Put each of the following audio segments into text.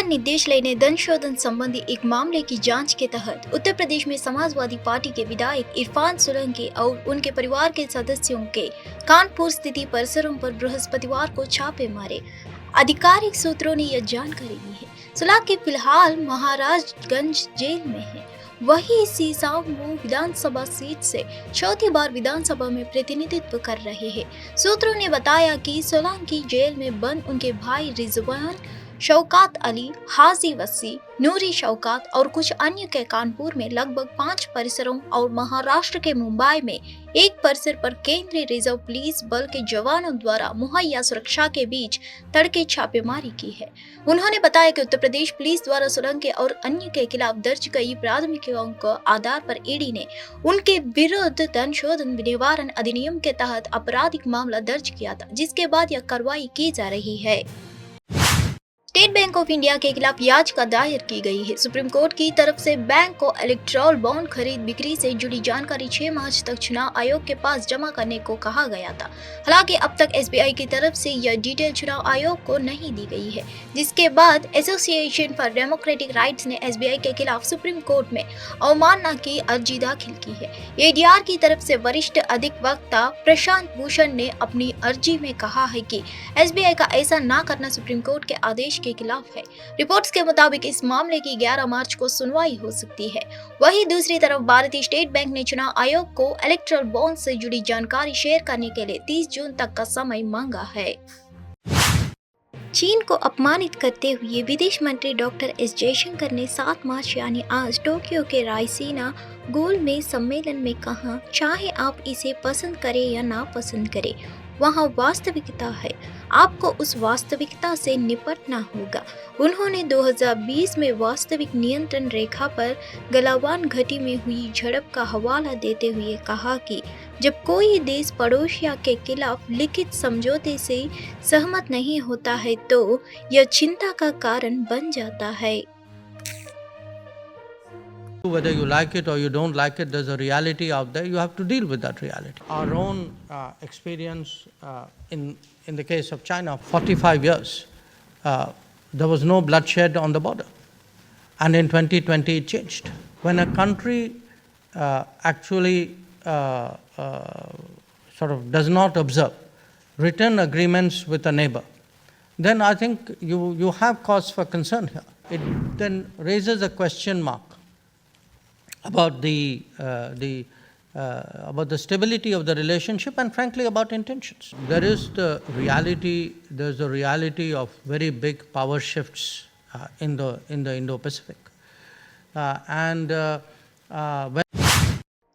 निदेशालय ने धन शोधन संबंधी एक मामले की जांच के तहत उत्तर प्रदेश में समाजवादी पार्टी के विधायक इरफान सोलंकी और उनके परिवार के सदस्यों के कानपुर स्थित परिसरों पर बृहस्पतिवार को छापे मारे। आधिकारिक सूत्रों ने यह जानकारी दी है। सोलंकी फिलहाल महाराजगंज जेल में है। वही सीसामऊ विधानसभा सीट से चौथी बार विधानसभा में प्रतिनिधित्व कर रहे हैं। सूत्रों ने बताया कि सोलंकी जेल में बंद उनके भाई रिजवान, शौकत अली, हाजी वसी, नूरी शौकत और कुछ अन्य के कानपुर में लगभग 5 परिसरों और महाराष्ट्र के मुंबई में एक परिसर पर केंद्रीय रिजर्व पुलिस बल के जवानों द्वारा मुहैया सुरक्षा के बीच तड़के छापेमारी की है। उन्होंने बताया कि उत्तर प्रदेश पुलिस द्वारा सोलंकी और अन्य के खिलाफ दर्ज कई प्राथमिकियों के आधार पर ईडी ने उनके विरुद्ध धन शोधन निवारण अधिनियम के तहत आपराधिक मामला दर्ज किया था, जिसके बाद यह कार्रवाई की जा रही है। स्टेट बैंक ऑफ इंडिया के खिलाफ याचिका दायर की गई है। सुप्रीम कोर्ट की तरफ से बैंक को इलेक्टोरल बॉन्ड खरीद बिक्री से जुड़ी जानकारी 6 मार्च तक चुनाव आयोग के पास जमा करने को कहा गया था। हालांकि अब तक एसबीआई की तरफ से यह डिटेल चुनाव आयोग को नहीं दी गई है, जिसके बाद एसोसिएशन फॉर डेमोक्रेटिक राइट्स ने एसबीआई के खिलाफ सुप्रीम कोर्ट में अवमानना की अर्जी दाखिल की है। एडीआर की तरफ से वरिष्ठ अधिवक्ता प्रशांत भूषण ने अपनी अर्जी में कहा है कि एसबीआई का ऐसा न करना सुप्रीम कोर्ट के आदेश के खिलाफ है। रिपोर्ट्स के मुताबिक इस मामले की 11 मार्च को सुनवाई हो सकती है। वहीं दूसरी तरफ भारतीय स्टेट बैंक ने चुनाव आयोग को इलेक्टोरल बॉन्ड से जुड़ी जानकारी शेयर करने के लिए 30 जून तक का समय मांगा है। चीन को अपमानित करते हुए विदेश मंत्री डॉक्टर एस जयशंकर ने 7 मार्च यानी आज टोक्यो के रायसीना गोल में सम्मेलन में कहा, चाहे आप इसे पसंद करें या ना पसंद करें, वहाँ वास्तविकता है, आपको उस वास्तविकता से निपटना होगा। उन्होंने 2020 में वास्तविक नियंत्रण रेखा पर गलवान घाटी में हुई झड़प का हवाला देते हुए कहा कि जब कोई देश पड़ोसिया के खिलाफ लिखित समझौते से सहमत नहीं होता है तो यह चिंता का कारण बन जाता है। Whether you like it or you don't like it, there's a reality out there. You have to deal with that reality. Our own experience in the case of China, 45 years, there was no bloodshed on the border. And in 2020, it changed. When a country actually sort of does not observe written agreements with a neighbor, then I think you have cause for concern here. It then raises a question mark about the stability of the relationship and frankly about intentions. There's the reality of very big power shifts in the Indo-Pacific.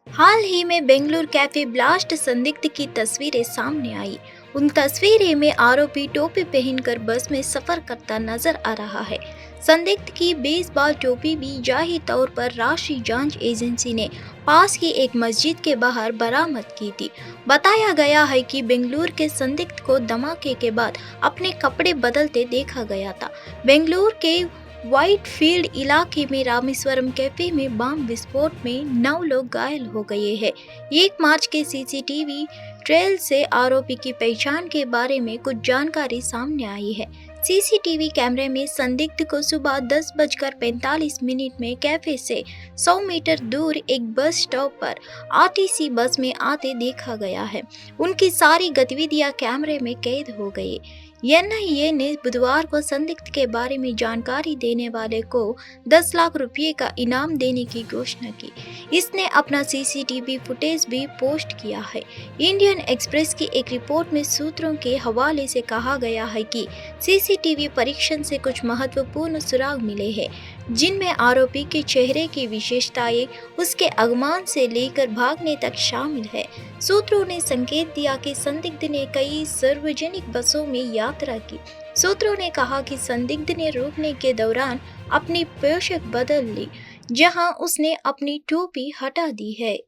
हाल ही में Bengaluru cafe blast संदिग्ध की तस्वीरें सामने आई। उन तस्वीरों में आरोपी टोपी पहनकर बस में सफर करता नजर आ रहा है। संदिग्ध की बेसबॉल टोपी भी जाहिर तौर पर राष्ट्रीय जांच एजेंसी ने पास की एक मस्जिद के बाहर बरामद की थी। बताया गया है कि बेंगलुरु के संदिग्ध को धमाके के बाद अपने कपड़े बदलते देखा गया था। बेंगलुरु के व्हाइट फील्ड इलाके में रामेश्वरम कैफे में बम विस्फोट में 9 लोग घायल हो गए हैं। 1 मार्च के सीसीटीवी ट्रेल से आरोपी की पहचान के बारे में कुछ जानकारी सामने आई है। सीसीटीवी कैमरे में संदिग्ध को सुबह 10:45 में कैफे से 100 मीटर दूर एक बस स्टॉप पर आरटीसी बस में आते देखा गया है। उनकी सारी गतिविधियां कैमरे में कैद हो गई। एनआईए ने बुधवार को संदिग्ध के बारे में जानकारी देने वाले को 10 लाख रुपए का इनाम देने की घोषणा की। इसने अपना सीसीटीवी फुटेज भी पोस्ट किया है। इंडियन एक्सप्रेस की एक रिपोर्ट में सूत्रों के हवाले से कहा गया है कि सीसीटीवी परीक्षण से कुछ महत्वपूर्ण सुराग मिले हैं, जिनमें आरोपी के चेहरे की विशेषताएं उसके आगमन से लेकर भागने तक शामिल है। सूत्रों ने संकेत दिया कि संदिग्ध ने कई सार्वजनिक बसों में यात्रा की। सूत्रों ने कहा कि संदिग्ध ने रुकने के दौरान अपनी पोशाक बदल ली, जहां उसने अपनी टोपी हटा दी है।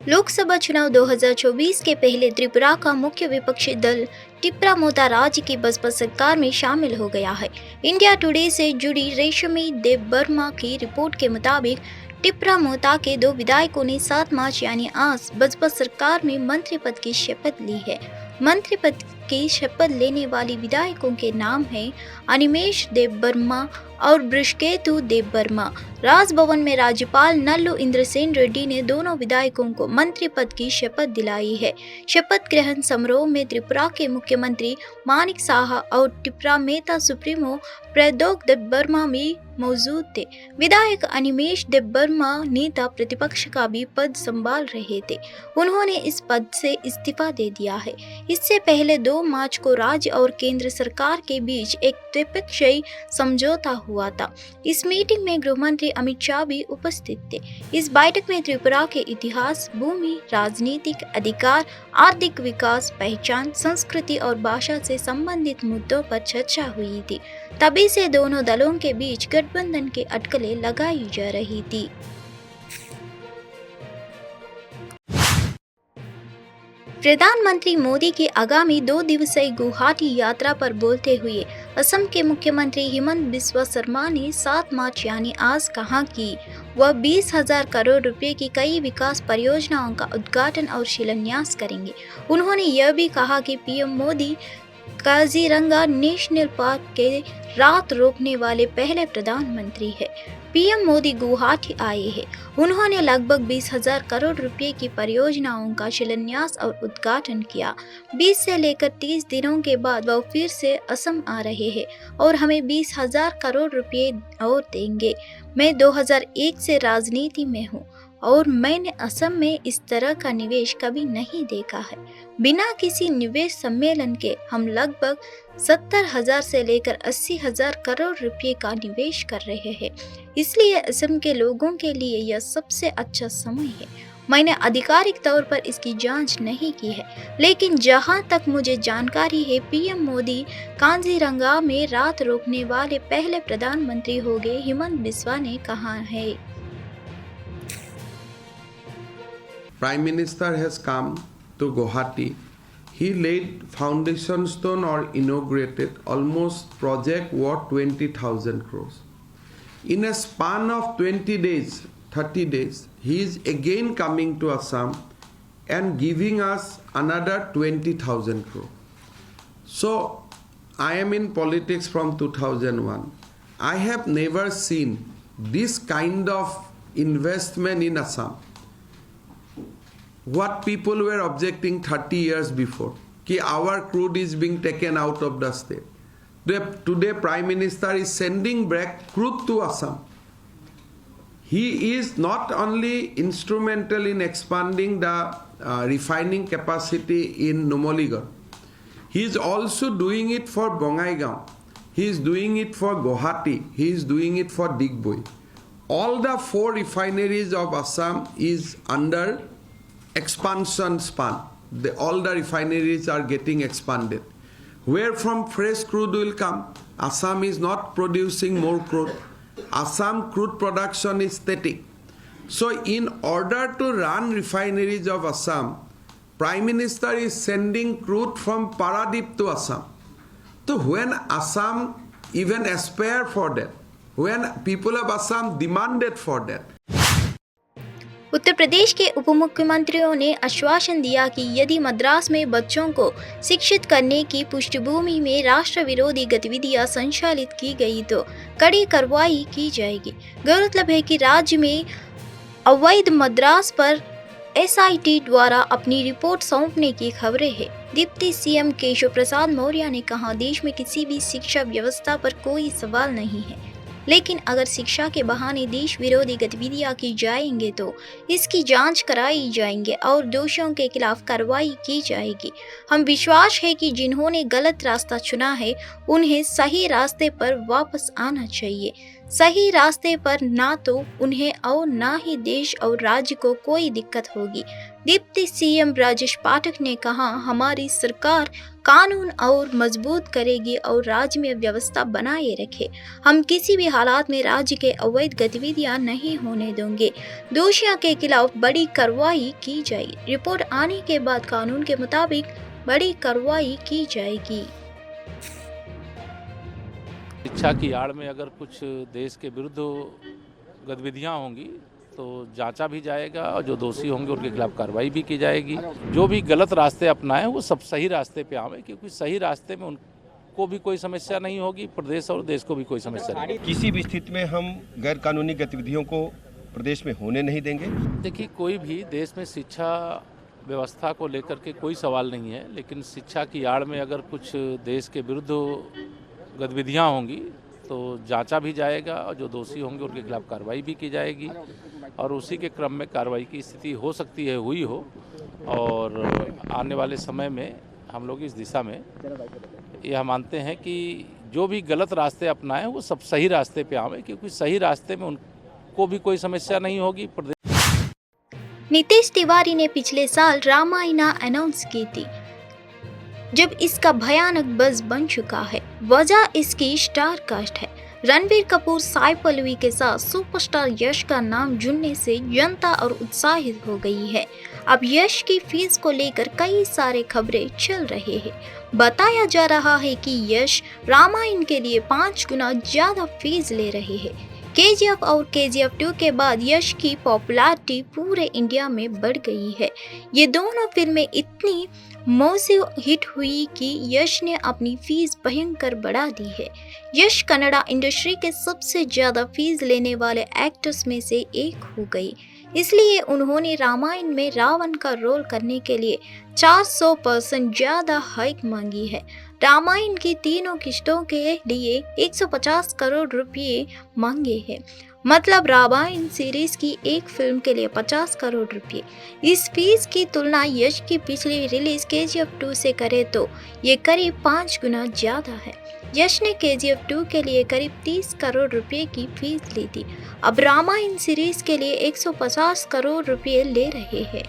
लोकसभा चुनाव 2024 के पहले त्रिपुरा का मुख्य विपक्षी दल टिप्रा मोता राज्य की बसपा सरकार में शामिल हो गया है। इंडिया टुडे से जुड़ी रेशमी देबबर्मा की रिपोर्ट के मुताबिक टिप्रा मोता के 2 विधायकों ने 7 मार्च यानी आज बसपा सरकार में मंत्री पद की शपथ ली है। मंत्री पद की शपथ लेने वाली विधायकों के नाम हैं अनिमेश देबबर्मा और बृषकेतु देबबर्मा। राजभवन में राज्यपाल नल्लू इंद्रसेन रेड्डी ने दोनों विधायकों को मंत्री पद की शपथ दिलाई है। शपथ ग्रहण समारोह में त्रिपुरा के मुख्यमंत्री मानिक साहा और त्रिपुरा मेहता सुप्रीमो प्रद्योत देबबर्मा भी मौजूद थे। विधायक अनिमेश देबबर्मा नेता प्रतिपक्ष का भी पद संभाल रहे थे। उन्होंने इस पद से इस्तीफा दे दिया है। इससे पहले 2 मार्च को राज्य और केंद्र सरकार के बीच एक द्विपक्षीय समझौता हुआ था। इस मीटिंग में गृह मंत्री अमित शाह भी उपस्थित थे। इस बैठक में त्रिपुरा के इतिहास, भूमि, राजनीतिक अधिकार, आर्थिक विकास, पहचान, संस्कृति और भाषा से संबंधित मुद्दों पर चर्चा हुई थी। तभी से दोनों दलों के बीच गठबंधन की अटकलें लगाई जा रही थी। प्रधानमंत्री मोदी की आगामी 2 दिवसीय गुवाहाटी यात्रा पर बोलते हुए असम के मुख्यमंत्री हिमंत बिस्वा शर्मा ने 7 मार्च यानी आज कहा कि वह 20,000 करोड़ रुपए की कई विकास परियोजनाओं का उद्घाटन और शिलान्यास करेंगे। उन्होंने यह भी कहा कि PM Modi Kaziranga national park के रात रोकने वाले पहले प्रधानमंत्री है। पीएम मोदी गुवाहाटी आए हैं। उन्होंने लगभग 20,000 करोड़ रुपए की परियोजनाओं का शिलान्यास और उद्घाटन किया। 20 से लेकर 30 दिनों के बाद वह फिर से असम आ रहे हैं और हमें 20,000 करोड़ रुपए और देंगे। मैं 2001 से राजनीति में हूँ और मैंने असम में इस तरह का निवेश कभी नहीं देखा है। बिना किसी निवेश सम्मेलन के हम लगभग 70,000 से लेकर 80,000 करोड़ रुपए का निवेश कर रहे हैं। इसलिए असम के लोगों के लिए यह सबसे अच्छा समय है। मैंने आधिकारिक तौर पर इसकी जांच नहीं की है, लेकिन जहां तक मुझे जानकारी है पीएम मोदी काजीरंगा में रात रोकने वाले पहले प्रधानमंत्री होंगे, हिमंत बिस्वा ने कहा है। Prime Minister has come to Guwahati. He laid foundation stone or inaugurated almost project worth 20,000 crores. In a span of 20 days, 30 days, he is again coming to Assam and giving us another 20,000 crores. So, I am in politics from 2001. I have never seen this kind of investment in Assam. What people were objecting 30 years before, कि our crude is being taken out of the state. Today Prime Minister is sending back crude to Assam. He is not only instrumental in expanding the refining capacity in Numaligarh, he is also doing it for Bongaigaon, he is doing it for Guwahati, he is doing it for Digboi. All the 4 refineries of Assam is under expansion span. All the refineries are getting expanded. Where from fresh crude will come? Assam is not producing more crude. Assam crude production is static. So in order to run refineries of Assam, Prime Minister is sending crude from Paradip to Assam. So when Assam even aspire for that, when people of Assam demanded for that, Uttar Pradesh के उप मुख्यमंत्रियों ने आश्वासन दिया कि यदि मद्रास में बच्चों को शिक्षित करने की पृष्ठभूमि में राष्ट्र विरोधी गतिविधियां संचालित की गई तो कड़ी कार्रवाई की जाएगी। गौरतलब है कि राज्य में अवैध मद्रास पर एसआईटी द्वारा अपनी रिपोर्ट सौंपने की खबरें हैं। डिप्टी सीएम केशव प्रसाद मौर्य ने कहा, देश में किसी भी शिक्षा व्यवस्था पर कोई सवाल नहीं है, लेकिन अगर शिक्षा के बहाने देश विरोधी गतिविधियां की जाएंगे तो इसकी जांच कराई जाएंगे और दोषियों के खिलाफ कार्रवाई की जाएगी। हम विश्वास है कि जिन्होंने गलत रास्ता चुना है उन्हें सही रास्ते पर वापस आना चाहिए। सही रास्ते पर ना तो उन्हें और ना ही देश और राज्य को कोई दिक्कत होगी। डिप्टी सीएम राजेश पाठक ने कहा, हमारी सरकार कानून और मजबूत करेगी और राज्य में व्यवस्था बनाए रखे। हम किसी भी हालात में राज्य के अवैध गतिविधियां नहीं होने देंगे। दोषियों के खिलाफ बड़ी कार्रवाई की जाएगी। रिपोर्ट आने के बाद कानून के मुताबिक बड़ी कार्रवाई की जाएगी। शिक्षा की आड़ में अगर कुछ देश के विरुद्ध गतिविधियां होंगी तो जांचा भी जाएगा और जो दोषी होंगे उनके खिलाफ कार्रवाई भी की जाएगी। जो भी गलत रास्ते अपनाएं वो सब सही रास्ते पे आवे, क्योंकि सही रास्ते में उनको भी कोई समस्या नहीं होगी, प्रदेश और देश को भी कोई समस्या नहीं होगी। किसी भी स्थिति में हम गैर कानूनी गतिविधियों को प्रदेश में होने नहीं देंगे। देखिए, कोई भी देश में शिक्षा व्यवस्था को लेकर के कोई सवाल नहीं है, लेकिन शिक्षा की आड़ में अगर कुछ देश के विरुद्ध गतिविधियां होंगी तो जांचा भी जाएगा और जो दोषी होंगे उनके खिलाफ कार्रवाई भी की जाएगी, और उसी के क्रम में कार्रवाई की स्थिति हो सकती है, हुई हो, और आने वाले समय में हम लोग इस दिशा में यह मानते हैं कि जो भी गलत रास्ते अपनाएं वो सब सही रास्ते पे आवे, क्योंकि सही रास्ते में उनको भी कोई समस्या नहीं होगी। नीतीश तिवारी ने पिछले साल रामायणा अनाउंस की थी, जब इसका भयानक बज़ बन चुका है। वजह इसकी स्टार कास्ट है। रणबीर कपूर साई पल्लवी के साथ सुपरस्टार यश का नाम जुड़ने से जनता और उत्साहित हो गई है। अब यश की फीस को लेकर कई सारे खबरें चल रहे हैं। बताया जा रहा है कि यश रामायण के लिए 5 गुना ज्यादा फीस ले रहे हैं। KGF और KGF 2 के बाद यश की पॉपुलैरिटी पूरे इंडिया में बढ़ गई है। ये दोनों फिल्में इतनी मौसिव हिट हुई कि यश ने अपनी फीस भयंकर बढ़ा दी है। यश कन्नड़ा इंडस्ट्री के सबसे ज्यादा फीस लेने वाले एक्टर्स में से एक हो गई, इसलिए उन्होंने रामायण में रावण का रोल करने के लिए 400% ज्यादा हाइक मांगी है। रामायण की तीनों किस्तों के लिए 150 करोड़ रुपए मांगे हैं, मतलब रामायण सीरीज की एक फिल्म के लिए 50 करोड़ रुपए। इस फीस की तुलना यश की पिछली रिलीज KGF 2 से करें तो ये करीब 5 गुना ज्यादा है। यश ने KGF 2 के लिए करीब 30 करोड़ रुपए की फीस ली थी। अब रामायण सीरीज के लिए 150 करोड़ रुपए ले रहे हैं।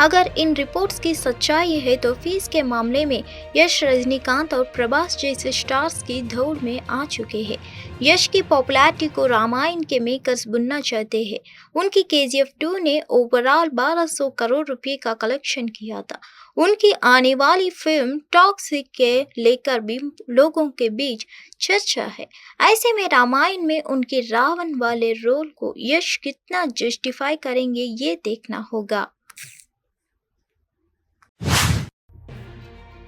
अगर इन रिपोर्ट्स की सच्चाई है तो फीस के मामले में यश रजनीकांत और प्रभास जैसे स्टार्स की दौड़ में आ चुके हैं। यश की पॉपुलैरिटी को रामायण के मेकर्स बुनना चाहते हैं। उनकी KGF 2 ने ओवरऑल 1200 करोड़ रुपए का कलेक्शन किया था। उनकी आने वाली फिल्म टॉक्सिक के लेकर भी लोगों के बीच चर्चा है। ऐसे में रामायण में उनके रावण वाले रोल को यश कितना जस्टिफाई करेंगे ये देखना होगा।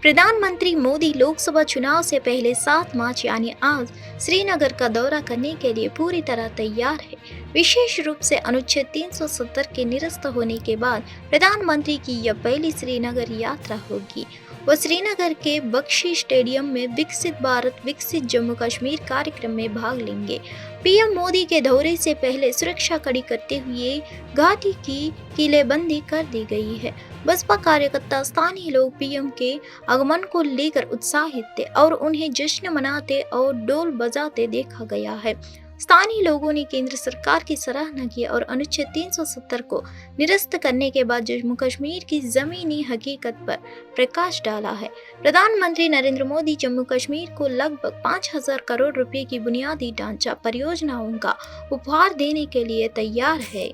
प्रधानमंत्री मोदी लोकसभा चुनाव से पहले 7 मार्च यानी आज श्रीनगर का दौरा करने के लिए पूरी तरह तैयार है। विशेष रूप से अनुच्छेद 370 के निरस्त होने के बाद प्रधानमंत्री की यह पहली श्रीनगर यात्रा होगी। वह श्रीनगर के बख्शी स्टेडियम में विकसित भारत विकसित जम्मू कश्मीर कार्यक्रम में भाग लेंगे। पीएम मोदी के दौरे से पहले सुरक्षा कड़ी करते हुए घाटी की किलेबंदी कर दी गई है। बसपा कार्यकर्ता स्थानीय लोग पीएम के आगमन को लेकर उत्साहित थे और उन्हें जश्न मनाते और ढोल बजाते देखा गया है। स्थानीय लोगों ने केंद्र सरकार की सराहना की और अनुच्छेद 370 को निरस्त करने के बाद जम्मू कश्मीर की जमीनी हकीकत पर प्रकाश डाला है। प्रधानमंत्री नरेंद्र मोदी जम्मू कश्मीर को लगभग 5000 करोड़ रुपए की बुनियादी ढांचा परियोजनाओं का उपहार देने के लिए तैयार है।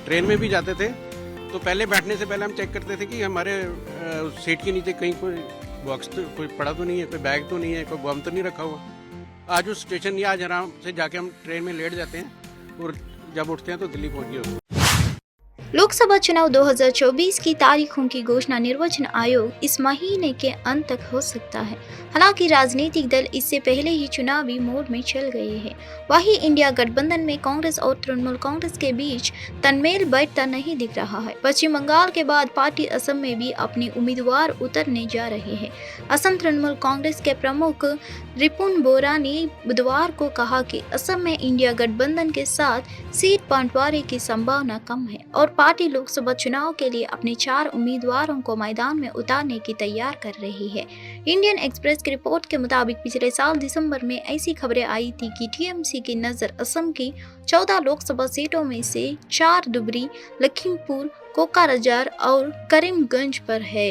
ट्रेन में भी जाते थे तो पहले बैठने से पहले हम चेक करते थे कि हमारे सीट के नीचे कहीं कोई बॉक्स तो कोई पड़ा तो नहीं है, कोई बैग तो नहीं है, कोई बम तो नहीं रखा हुआ। आज उस स्टेशन या आज आराम से जाके हम ट्रेन में लेट जाते हैं और जब उठते हैं तो दिल्ली पहुंच गए। लोकसभा चुनाव 2024 की तारीखों की घोषणा निर्वाचन आयोग इस महीने के अंत तक हो सकता है। हालांकि राजनीतिक दल इससे पहले ही चुनावी मोड में चल गए हैं। वहीं इंडिया गठबंधन में कांग्रेस और तृणमूल कांग्रेस के बीच तालमेल बैठता नहीं दिख रहा है। पश्चिम बंगाल के बाद पार्टी असम में भी अपने उम्मीदवार उतरने जा रहे हैं। असम तृणमूल कांग्रेस के प्रमुख रिपुन बोरा ने बुधवार को कहा कि असम में इंडिया गठबंधन के साथ सीट बंटवारे की संभावना कम है और पार्टी लोकसभा चुनाव के लिए अपने 4 उम्मीदवारों को मैदान में उतारने की तैयार कर रही है। इंडियन एक्सप्रेस की रिपोर्ट के मुताबिक पिछले साल दिसंबर में ऐसी खबरें आई थी कि टीएमसी की नजर असम की 14 लोकसभा सीटों में से 4 धुबरी, लखीमपुर, कोकराझार और करीमगंज पर है।